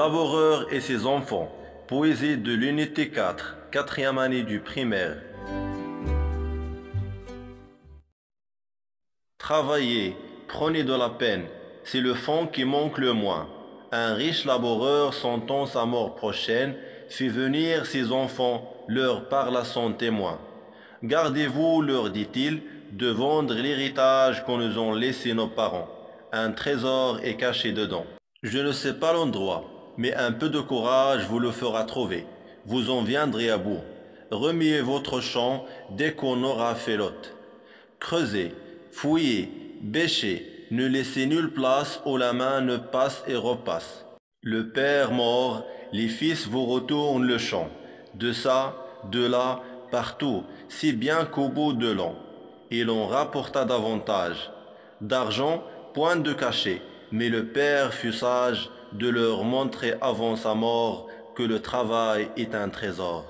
laboureur et ses enfants. Poésie de l'unité 4, quatrième année du primaire. Travaillez, prenez de la peine, c'est le fond qui manque le moins. Un riche laboureur sentant sa mort prochaine, fait venir ses enfants, leur parle à son témoin. Gardez-vous, leur dit-il, de vendre l'héritage qu'on nous ont laissé nos parents. Un trésor est caché dedans. Je ne sais pas l'endroit, mais un peu de courage vous le fera trouver. Vous en viendrez à bout. Remuez votre champ dès qu'on aura fait l'hôte. Creusez, fouillez, bêchez, ne laissez nulle place où la main ne passe et repasse. Le père mort, les fils vous retournent le champ. De ça, de là, partout, si bien qu'au bout de l'an, il en rapporta davantage. D'argent, point de cachet, mais le père fut sage de leur montrer avant sa mort que le travail est un trésor.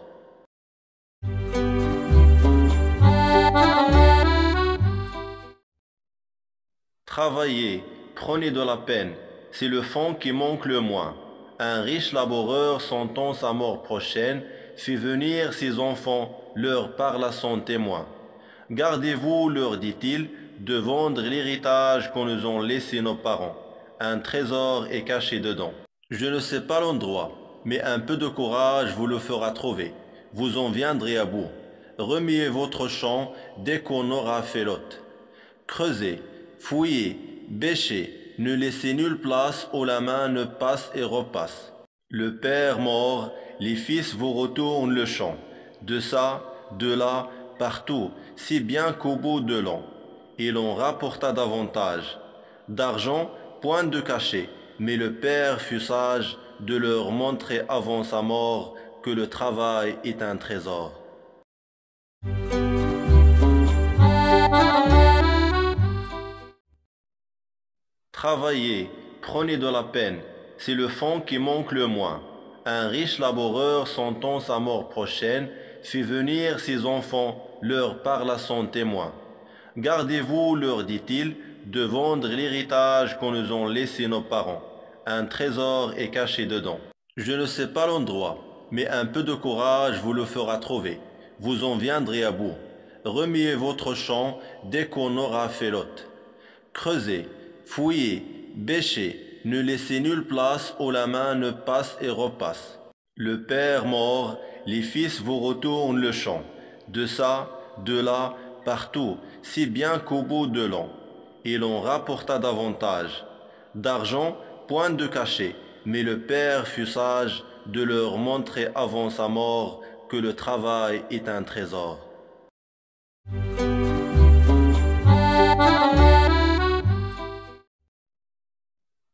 Travaillez, prenez de la peine, c'est le fond qui manque le moins. Un riche laboureur sentant sa mort prochaine, fait venir ses enfants, leur parle à son témoin. Gardez-vous, leur dit-il, de vendre l'héritage qu'on nous ont laissé nos parents. Un trésor est caché dedans. Je ne sais pas l'endroit, mais un peu de courage vous le fera trouver. Vous en viendrez à bout. Remuez votre champ dès qu'on aura fait l'hôte. Creusez, fouillez, bêchez, ne laissez nulle place où la main ne passe et repasse. Le père mort, les fils vous retournent le champ. De ça, de là, partout, si bien qu'au bout de l'an, il en rapporta davantage. D'argent, point de cachet, mais le père fut sage de leur montrer avant sa mort que le travail est un trésor. Travaillez, prenez de la peine, c'est le fond qui manque le moins. Un riche laboureur sentant sa mort prochaine, fait venir ses enfants, leur parle à son témoin. Gardez-vous, leur dit-il, de vendre l'héritage qu'on nous ont laissé nos parents. Un trésor est caché dedans. Je ne sais pas l'endroit, mais un peu de courage vous le fera trouver. Vous en viendrez à bout. Remuez votre champ dès qu'on aura fait l'hôte. Creusez, fouillez, bêchez, ne laissez nulle place où la main ne passe et repasse. Le père mort, les fils vous retournent le champ. De ça, de là, partout, si bien qu'au bout de l'an, il en rapporta davantage. D'argent, point de cachet, mais le père fut sage de leur montrer avant sa mort que le travail est un trésor.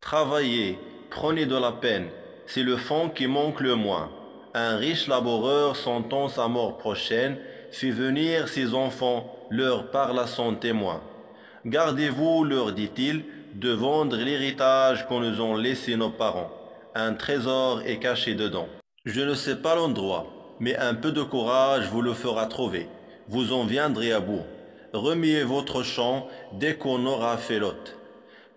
Travaillez, prenez de la peine, c'est le fond qui manque le moins. Un riche laboureur sentant sa mort prochaine, fait venir ses enfants, leur parle à son témoin. Gardez-vous, leur dit-il, de vendre l'héritage qu'on nous ont laissé nos parents. Un trésor est caché dedans. Je ne sais pas l'endroit, mais un peu de courage vous le fera trouver. Vous en viendrez à bout. Remuez votre champ dès qu'on aura fait l'hôte.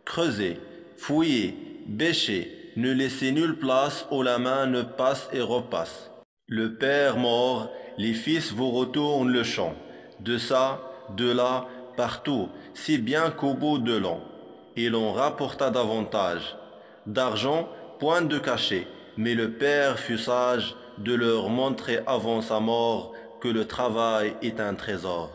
Creusez, fouillez, bêchez, ne laissez nulle place où la main ne passe et repasse. Le père mort, les fils vous retournent le champ. De ça, de là, partout, si bien qu'au bout de l'an, il en rapporta davantage. D'argent, point de cachet, mais le père fut sage de leur montrer avant sa mort que le travail est un trésor.